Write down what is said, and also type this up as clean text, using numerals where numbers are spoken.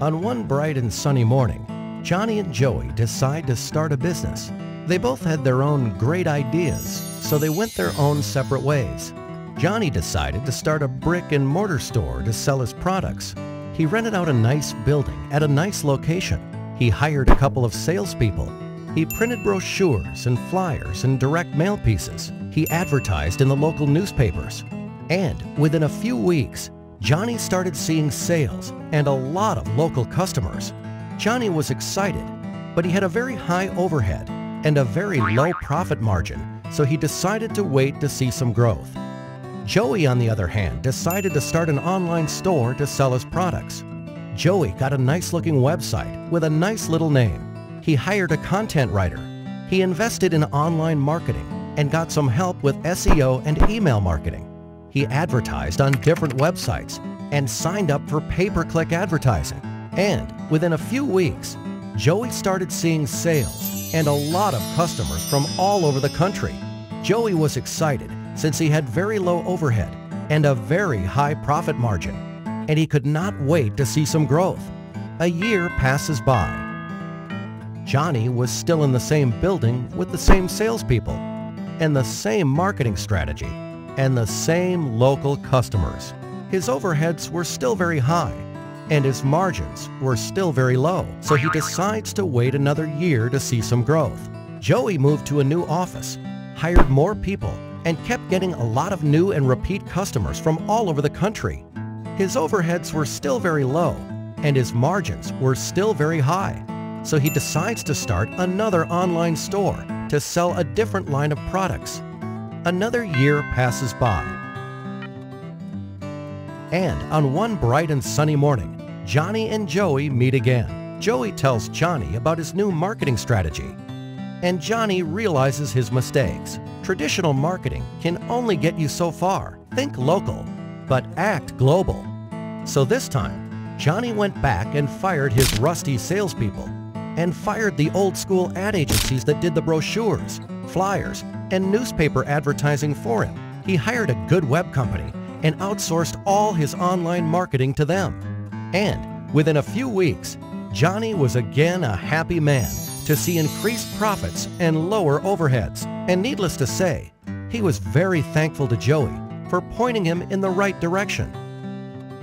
On one bright and sunny morning, Johnny and Joey decide to start a business. They both had their own great ideas, so they went their own separate ways. Johnny decided to start a brick-and-mortar store to sell his products. He rented out a nice building at a nice location. He hired a couple of salespeople. He printed brochures and flyers and direct mail pieces. He advertised in the local newspapers. And within a few weeks, Johnny started seeing sales and a lot of local customers. Johnny was excited, but he had a very high overhead and a very low profit margin, so he decided to wait to see some growth. Joey, on the other hand, decided to start an online store to sell his products. Joey got a nice-looking website with a nice little name. He hired a content writer. He invested in online marketing and got some help with SEO and email marketing. He advertised on different websites and signed up for pay-per-click advertising. And within a few weeks, Joey started seeing sales and a lot of customers from all over the country. Joey was excited since he had very low overhead and a very high profit margin, and he could not wait to see some growth. A year passes by. Johnny was still in the same building with the same salespeople and the same marketing strategy and the same local customers. His overheads were still very high and his margins were still very low, so he decides to wait another year to see some growth. Joey moved to a new office, hired more people, and kept getting a lot of new and repeat customers from all over the country. His overheads were still very low and his margins were still very high, so he decides to start another online store to sell a different line of products. Another year passes by. And on one bright and sunny morning, Johnny and Joey meet again. Joey tells Johnny about his new marketing strategy, and Johnny realizes his mistakes. Traditional marketing can only get you so far. Think local, but act global. So this time, Johnny went back and fired his rusty salespeople and fired the old-school ad agencies that did the brochures, flyers, and newspaper advertising for him. He hired a good web company and outsourced all his online marketing to them. And within a few weeks, Johnny was again a happy man to see increased profits and lower overheads. And needless to say, he was very thankful to Joey for pointing him in the right direction.